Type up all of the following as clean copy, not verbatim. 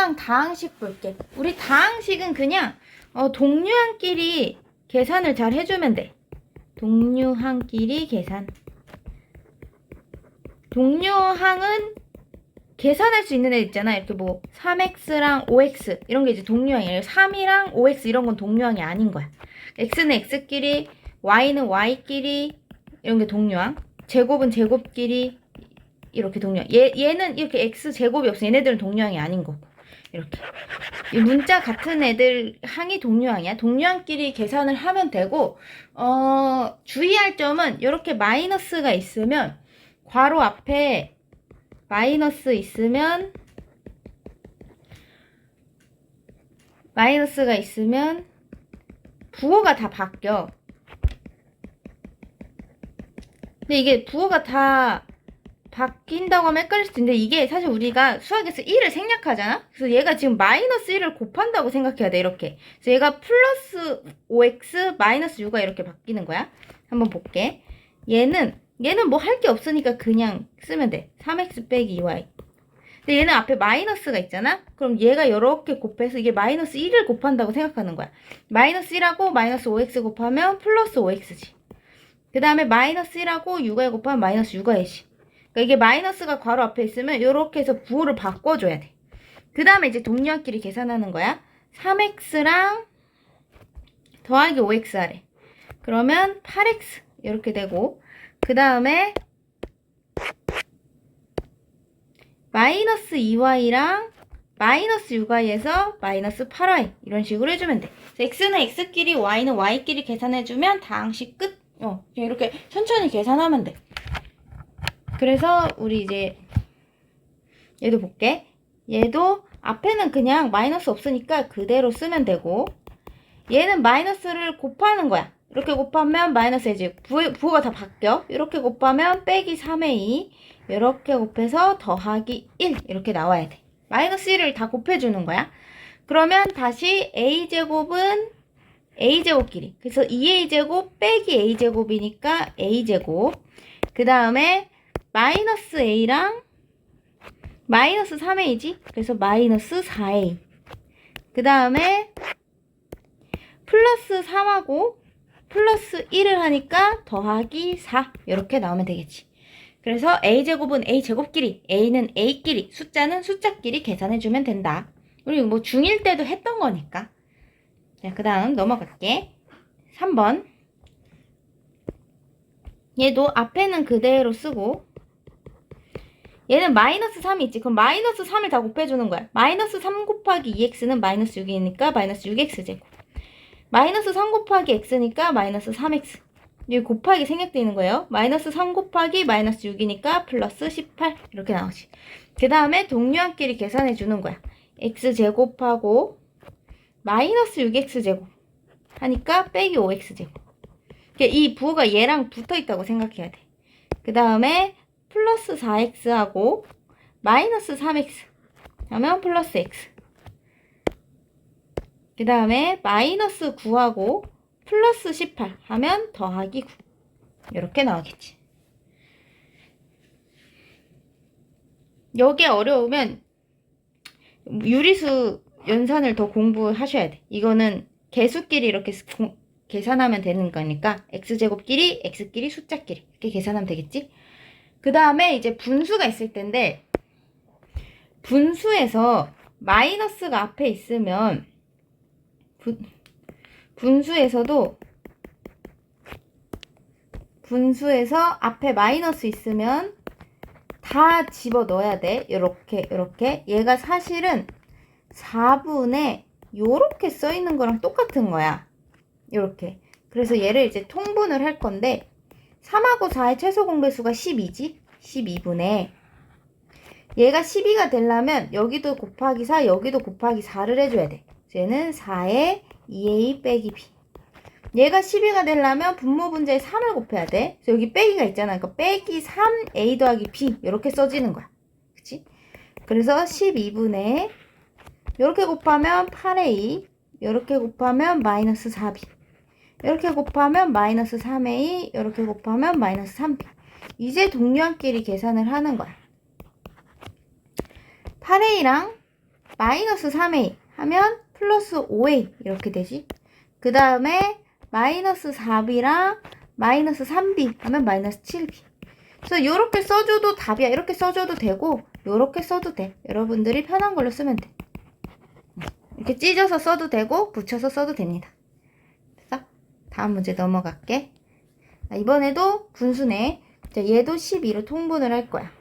동류항 다항식 볼게. 우리 다항식은 그냥 동류항끼리 계산을 잘 해주면 돼. 동류항끼리 계산. 동류항은 계산할 수 있는 애 있잖아. 이렇게 뭐 3x랑 5x 이런 게 이제 동류항이에요. 3이랑 5x 이런 건 동류항이 아닌 거야. x는 x끼리, y는 y끼리 이런 게 동류항. 제곱은 제곱끼리 이렇게 동류항. 얘는 이렇게 x 제곱이 없어. 얘네들은 동류항이 아닌 거고. 이렇게. 이 문자 같은 애들 항이 동류항이야. 동류항끼리 계산을 하면 되고, 주의할 점은 이렇게 마이너스가 있으면 괄호 앞에 마이너스가 있으면 부호가 다 바뀌어. 근데 이게 부호가 다 바뀐다고 하면 헷갈릴 수도 있는데 이게 사실 우리가 수학에서 1을 생략하잖아? 그래서 얘가 지금 마이너스 1을 곱한다고 생각해야 돼, 이렇게. 그래서 얘가 플러스 5x 마이너스 6가 이렇게 바뀌는 거야. 한번 볼게. 얘는 뭐 할 게 없으니까 그냥 쓰면 돼. 3x 빼기 2y. 근데 얘는 앞에 마이너스가 있잖아? 그럼 얘가 이렇게 곱해서 이게 마이너스 1을 곱한다고 생각하는 거야. 마이너스 1하고 마이너스 5x 곱하면 플러스 5x지. 그 다음에 마이너스 1하고 6y 곱하면 마이너스 6y지. 그러니까 이게 마이너스가 괄호 앞에 있으면 이렇게 해서 부호를 바꿔줘야 돼. 그 다음에 이제 동류항끼리 계산하는 거야. 3x랑 더하기 5x 하래. 그러면 8x 이렇게 되고, 그 다음에 마이너스 2y랑 마이너스 6y에서 마이너스 8y 이런 식으로 해주면 돼. x는 x끼리 y는 y끼리 계산해주면 다항식 끝. 그냥 이렇게 천천히 계산하면 돼. 그래서 우리 이제 얘도 볼게. 얘도 앞에는 그냥 마이너스 없으니까 그대로 쓰면 되고, 얘는 마이너스를 곱하는 거야. 이렇게 곱하면 마이너스 이제 부호가 다 바뀌어. 이렇게 곱하면 빼기 3의 2, 이렇게 곱해서 더하기 1 이렇게 나와야 돼. 마이너스 1을 다 곱해주는 거야. 그러면 다시 a제곱은 a제곱끼리. 그래서 2a제곱 빼기 a제곱이니까 a제곱. 그 다음에 마이너스 a랑 마이너스 3a지? 그래서 마이너스 4a. 그 다음에 플러스 3하고 플러스 1을 하니까 더하기 4 이렇게 나오면 되겠지. 그래서 a제곱은 a제곱끼리, a는 a끼리, 숫자는 숫자끼리 계산해주면 된다. 우리 뭐 중1 때도 했던 거니까. 자, 그 다음 넘어갈게. 3번. 얘도 앞에는 그대로 쓰고, 얘는 마이너스 3이 있지. 그럼 마이너스 3을 다 곱해주는 거야. 마이너스 3 곱하기 2x는 마이너스 6이니까 마이너스 6x제곱. 마이너스 3 곱하기 x니까 마이너스 3x. 여기 곱하기 생략되어 있는 거예요. 마이너스 3 곱하기 마이너스 6이니까 플러스 18 이렇게 나오지. 그 다음에 동류항끼리 계산해 주는 거야. x제곱하고 마이너스 6x제곱 하니까 빼기 5x제곱. 이 부호가 얘랑 붙어 있다고 생각해야 돼. 그 다음에 플러스 4x하고 마이너스 3x 하면 플러스 x. 그 다음에 마이너스 9하고 플러스 18 하면 더하기 9 이렇게 나오겠지. 여기에 어려우면 유리수 연산을 더 공부하셔야 돼. 이거는 개수끼리 이렇게 계산하면 되는 거니까 x제곱끼리, x끼리, 숫자끼리 이렇게 계산하면 되겠지. 그 다음에 이제 분수가 있을 텐데, 분수에서 마이너스가 앞에 있으면 분수에서 앞에 마이너스 있으면 다 집어 넣어야 돼. 요렇게 얘가 사실은 4분의 요렇게 써 있는 거랑 똑같은 거야. 요렇게. 그래서 얘를 이제 통분을 할 건데, 3하고 4의 최소 공배수가 12지? 12분의 얘가 12가 되려면 여기도 곱하기 4, 여기도 곱하기 4를 해줘야 돼. 얘는 4에 2a 빼기 b. 얘가 12가 되려면 분모 분자에 3을 곱해야 돼. 그래서 여기 빼기가 있잖아. 그러니까 빼기 3a 더하기 b 이렇게 써지는 거야. 그치? 그래서 12분의 이렇게 곱하면 8a, 이렇게 곱하면 마이너스 4b, 이렇게 곱하면 마이너스 3a, 이렇게 곱하면 마이너스 3b. 이제 동류항끼리 계산을 하는 거야. 8a랑 마이너스 3a 하면 플러스 5a 이렇게 되지. 그 다음에 마이너스 4b랑 마이너스 3b 하면 마이너스 7b. 그래서 이렇게 써줘도 답이야. 이렇게 써줘도 되고 이렇게 써도 돼. 여러분들이 편한 걸로 쓰면 돼. 이렇게 찢어서 써도 되고 붙여서 써도 됩니다. 그래서 다음 문제 넘어갈게. 이번에도 분수네. 얘도 12로 통분을 할 거야.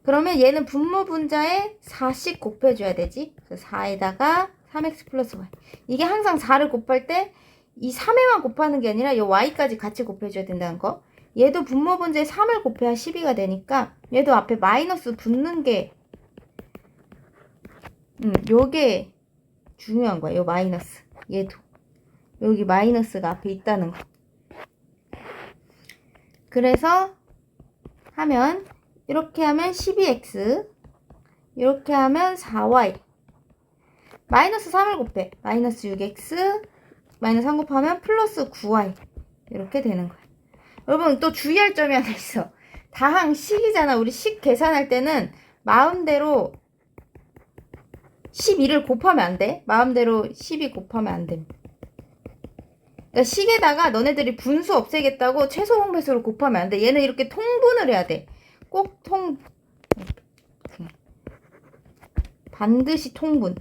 그러면 얘는 분모 분자에 4씩 곱해줘야 되지. 그래서 4에다가 3x 플러스 y. 이게 항상 4를 곱할 때 이 3에만 곱하는 게 아니라 이 y까지 같이 곱해줘야 된다는 거. 얘도 분모 분자에 3을 곱해야 12가 되니까 얘도 앞에 마이너스 붙는 게 요게 중요한 거야. 요 마이너스. 얘도. 여기 마이너스가 앞에 있다는 거. 그래서 하면 이렇게 하면 12x 이렇게 하면 4y 마이너스 3을 곱해 마이너스 6x 마이너스 3 곱하면 플러스 9y 이렇게 되는 거야. 여러분 또 주의할 점이 하나 있어. 다항 식이잖아. 우리 식 계산할 때는 마음대로 12를 곱하면 안 돼. 마음대로 12 곱하면 안 됩니다. 그러니까 식에다가 너네들이 분수 없애겠다고 최소 공배수를 곱하면 안 돼. 얘는 이렇게 통분을 해야 돼. 꼭 반드시 통분.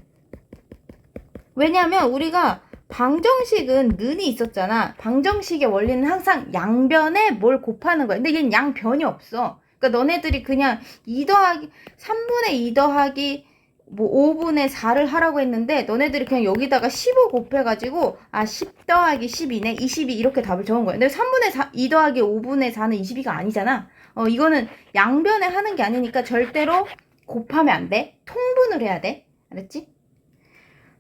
왜냐면 우리가 방정식은 는이 있었잖아. 방정식의 원리는 항상 양변에 뭘 곱하는 거야. 근데 얘는 양변이 없어. 그러니까 너네들이 그냥 3분의 2 더하기 뭐 5분의 4를 하라고 했는데 너네들이 그냥 여기다가 15 곱해가지고 10 더하기 12네 22 이렇게 답을 적은 거야. 근데 3분의 2 더하기 5분의 4는 22가 아니잖아. 이거는 양변에 하는 게 아니니까 절대로 곱하면 안 돼. 통분을 해야 돼. 알았지?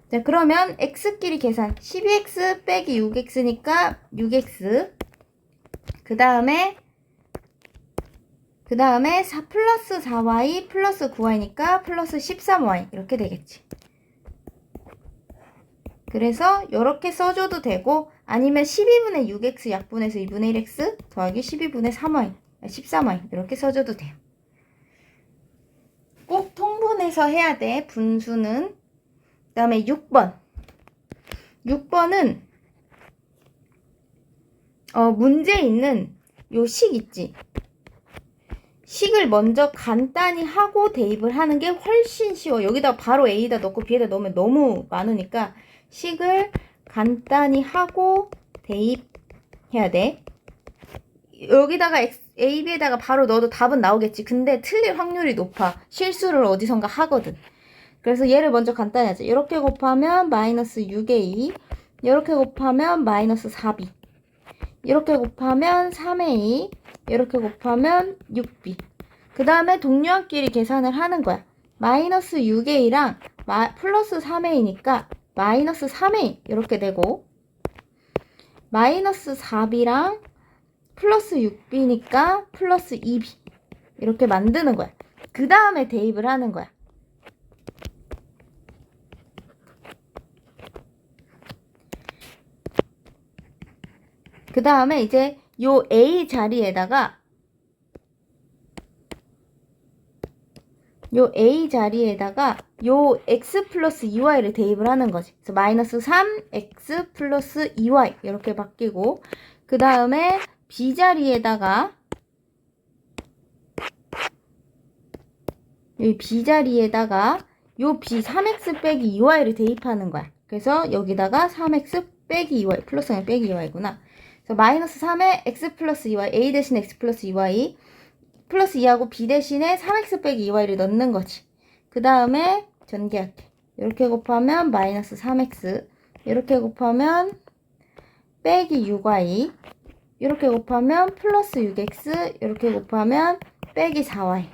자, 그러면 x끼리 계산. 12x 빼기 6x니까 6x. 그 다음에 4 플러스 4y 플러스 9y니까 플러스 13y 이렇게 되겠지. 그래서 이렇게 써줘도 되고 아니면 12분의 6x 약분해서 2분의 1x 더하기 12분의 3y 13y 이렇게 써줘도 돼요. 꼭 통분해서 해야 돼. 분수는. 그 다음에 6번은 문제에 있는 요 식 있지. 식을 먼저 간단히 하고 대입을 하는 게 훨씬 쉬워. 여기다 바로 A에다 넣고 B에다 넣으면 너무 많으니까 식을 간단히 하고 대입해야 돼. 여기다가 A, B에다가 바로 넣어도 답은 나오겠지. 근데 틀릴 확률이 높아. 실수를 어디선가 하거든. 그래서 얘를 먼저 간단히 하자. 이렇게 곱하면 마이너스 6a 이렇게 곱하면 마이너스 4b 이렇게 곱하면 3a 이렇게 곱하면 6b 그 다음에 동료한끼리 계산을 하는 거야. 마이너스 6a랑 플러스 3a니까 마이너스 3a 이렇게 되고 마이너스 4b랑 플러스 6b니까 플러스 2b 이렇게 만드는 거야. 그 다음에 대입을 하는 거야. 그 다음에 이제 요 A 자리에다가 요 X 플러스 2Y를 대입을 하는 거지. 그래서 마이너스 3X 플러스 2Y 이렇게 바뀌고 그 다음에 B 자리에다가 여기 B 자리에다가 요 B 3X 빼기 2Y를 대입하는 거야. 그래서 여기다가 3X 빼기 2Y 플러스가 빼기 2Y구나. 그래서 마이너스 3에 X 플러스 2Y A 대신에 X 플러스 2Y 플러스 2하고 B 대신에 3X 빼기 2Y를 넣는 거지. 그 다음에 전개할게. 이렇게 곱하면 마이너스 3X 이렇게 곱하면 빼기 6Y 이렇게 곱하면 플러스 6X 이렇게 곱하면 빼기 4Y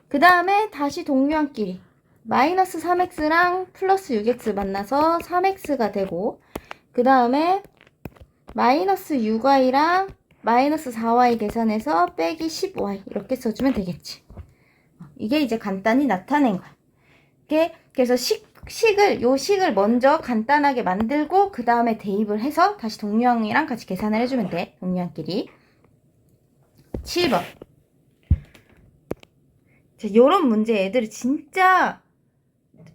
그 다음에 다시 동류한끼리 마이너스 3X랑 플러스 6X 만나서 3X가 되고 그 다음에 마이너스 6Y랑 마이너스 4Y 계산해서 빼기 10Y 이렇게 써주면 되겠지. 이게 이제 간단히 나타낸 거야. 그래서 요 식을 먼저 간단하게 만들고 그 다음에 대입을 해서 다시 동류항이랑 같이 계산을 해주면 돼. 동류항끼리. 7번. 자, 요런 문제 애들이 진짜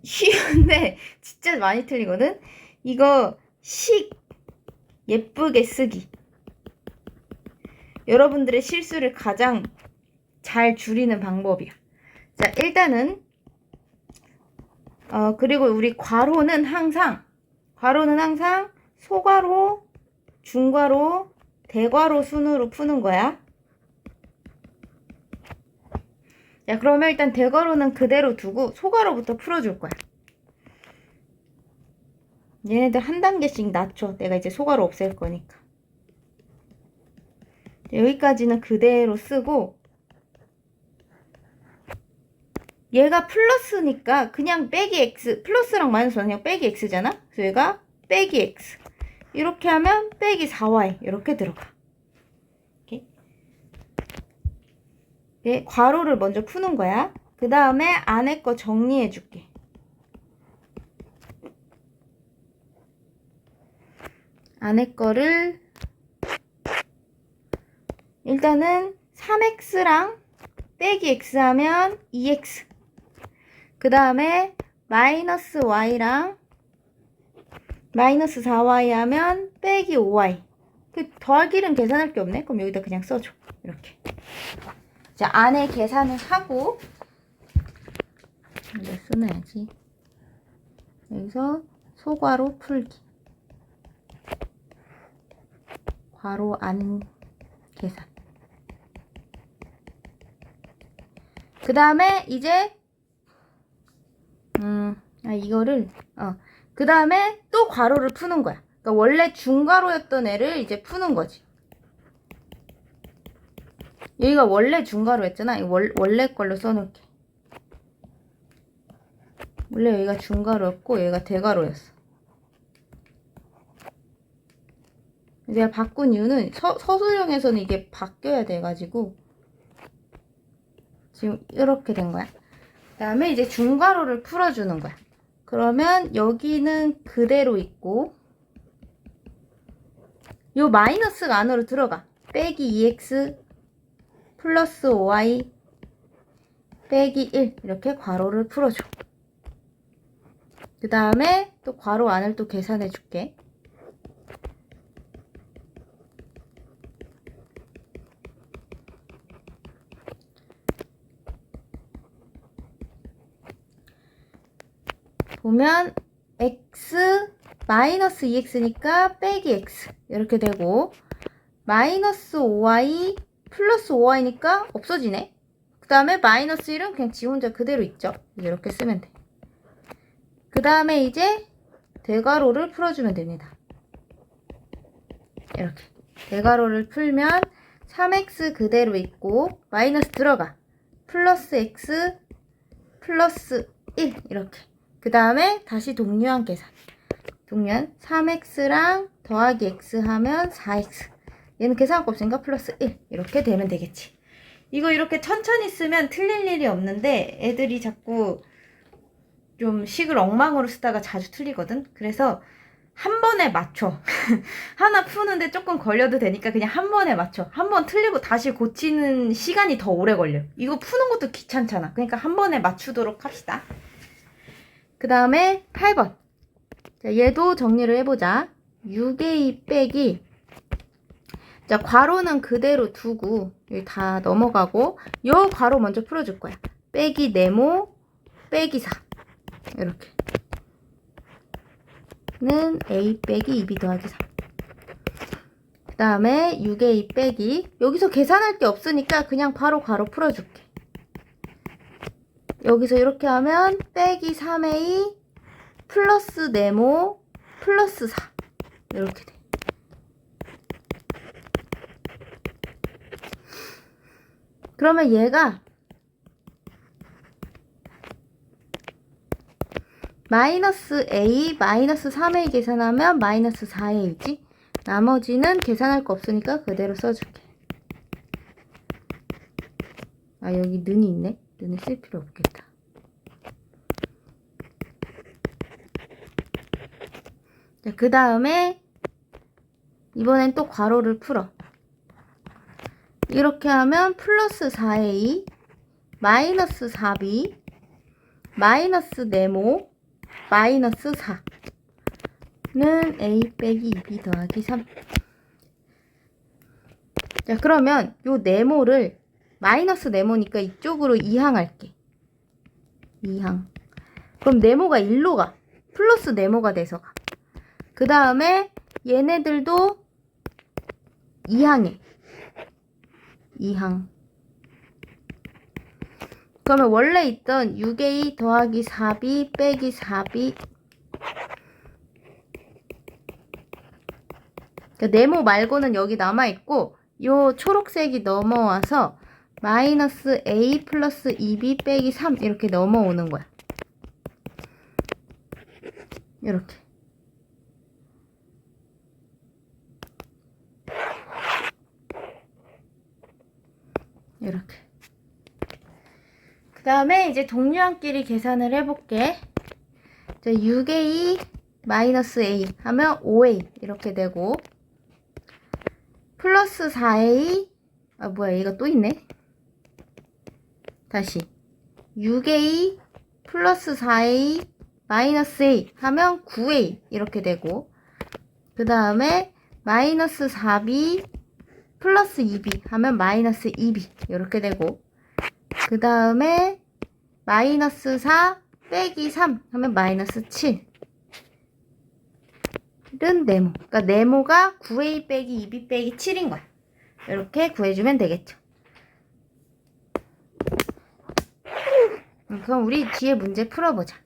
쉬운데 진짜 많이 틀리거든. 이거 식 예쁘게 쓰기. 여러분들의 실수를 가장 잘 줄이는 방법이야. 자, 일단은 그리고 우리 괄호는 항상 소괄호, 중괄호, 대괄호 순으로 푸는 거야. 자, 그러면 일단 대괄호는 그대로 두고 소괄호부터 풀어줄 거야. 얘네들 한 단계씩 낮춰. 내가 이제 소괄호 없앨 거니까. 여기까지는 그대로 쓰고, 얘가 플러스니까 그냥 빼기 x, 플러스랑 마이너스는 그냥 빼기 x잖아? 그래서 얘가 빼기 x. 이렇게 하면 빼기 4y. 이렇게 들어가. 이렇게. 네, 괄호를 먼저 푸는 거야. 그 다음에 안에 거 정리해 줄게. 안에 거를 일단은 3x랑 빼기 x 하면 2x. 그 다음에 마이너스 y랑 마이너스 4y 하면 빼기 5y. 그 더하기는 계산할 게 없네? 그럼 여기다 그냥 써줘. 이렇게. 자, 안에 계산을 하고 이제 써놔야지. 여기서 소괄호 풀기. 괄호 안 계산. 그 다음에 이제 이거를 그 다음에 또 괄호를 푸는 거야. 그러니까 원래 중괄호였던 애를 이제 푸는 거지. 여기가 원래 중괄호였잖아. 원래 걸로 써놓을게. 원래 여기가 중괄호였고 여기가 대괄호였어. 내가 바꾼 이유는 서술형에서는 이게 바뀌어야 돼가지고 지금 이렇게 된 거야. 그 다음에 이제 중괄호를 풀어주는 거야. 그러면 여기는 그대로 있고 요 마이너스가 안으로 들어가. 빼기 2x 플러스 5y 빼기 1 이렇게 괄호를 풀어줘. 그 다음에 또 괄호 안을 또 계산해 줄게. 보면 x 마이너스 2x니까 빼기 x 이렇게 되고 마이너스 5y 플러스 5y니까 없어지네. 그 다음에 마이너스 1은 그냥 지 혼자 그대로 있죠. 이렇게 쓰면 돼. 그 다음에 이제 대괄호를 풀어주면 됩니다. 이렇게 대괄호를 풀면 3x 그대로 있고 마이너스 들어가. 플러스 x 플러스 1 이렇게. 그 다음에 다시 동류한 계산. 동류한 3x랑 더하기 x 하면 4x. 얘는 계산할 거 없으니까 플러스 1. 이렇게 되면 되겠지. 이거 이렇게 천천히 쓰면 틀릴 일이 없는데 애들이 자꾸 좀 식을 엉망으로 쓰다가 자주 틀리거든. 그래서 한 번에 맞춰. 하나 푸는데 조금 걸려도 되니까 그냥 한 번에 맞춰. 한 번 틀리고 다시 고치는 시간이 더 오래 걸려. 이거 푸는 것도 귀찮잖아. 그러니까 한 번에 맞추도록 합시다. 그 다음에 8번. 자, 얘도 정리를 해보자. 6a 빼기. 자, 괄호는 그대로 두고, 여기 다 넘어가고, 요 괄호 먼저 풀어줄 거야. 빼기 네모, 빼기 4. 이렇게. 는 a 빼기 2b 더하기 3. 그 다음에 6a 빼기. 여기서 계산할 게 없으니까 그냥 바로 괄호 풀어줄게. 여기서 이렇게 하면 빼기 3a 플러스 네모 플러스 4 이렇게 돼. 그러면 얘가 마이너스 a 마이너스 3a 계산하면 마이너스 4a지. 나머지는 계산할 거 없으니까 그대로 써줄게. 아, 여기 는이 있네. 는을 쓸 필요 없겠다. 자, 그 다음에 이번엔 또 괄호를 풀어. 이렇게 하면 플러스 4a 마이너스 4b 마이너스 네모 마이너스 4는 a 빼기 2b 더하기 3. 자, 그러면 요 네모를 마이너스 네모니까 이쪽으로 이항할게. 이항. 그럼 네모가 1로 가. 플러스 네모가 돼서 가. 그 다음에 얘네들도 이항해. 이항. 그러면 원래 있던 6a 더하기 4b 빼기 4b. 그러니까 네모 말고는 여기 남아있고 요 초록색이 넘어와서 마이너스 a 플러스 2b 빼기 3 이렇게 넘어오는 거야. 이렇게. 이렇게. 그 다음에 이제 동류항끼리 계산을 해볼게. 6a 마이너스 a 하면 5a 이렇게 되고 플러스 4a 아 뭐야 얘가 또 있네. 다시 6a 플러스 4a 마이너스 a 하면 9a 이렇게 되고 그 다음에 마이너스 4b 플러스 2b 하면 마이너스 2b 이렇게 되고 그 다음에 마이너스 4 빼기 3 하면 마이너스 7은 네모. 그러니까 네모가 9a 빼기 2b 빼기 7인 거야. 이렇게 구해주면 되겠죠. 그럼 우리 뒤에 문제 풀어보자.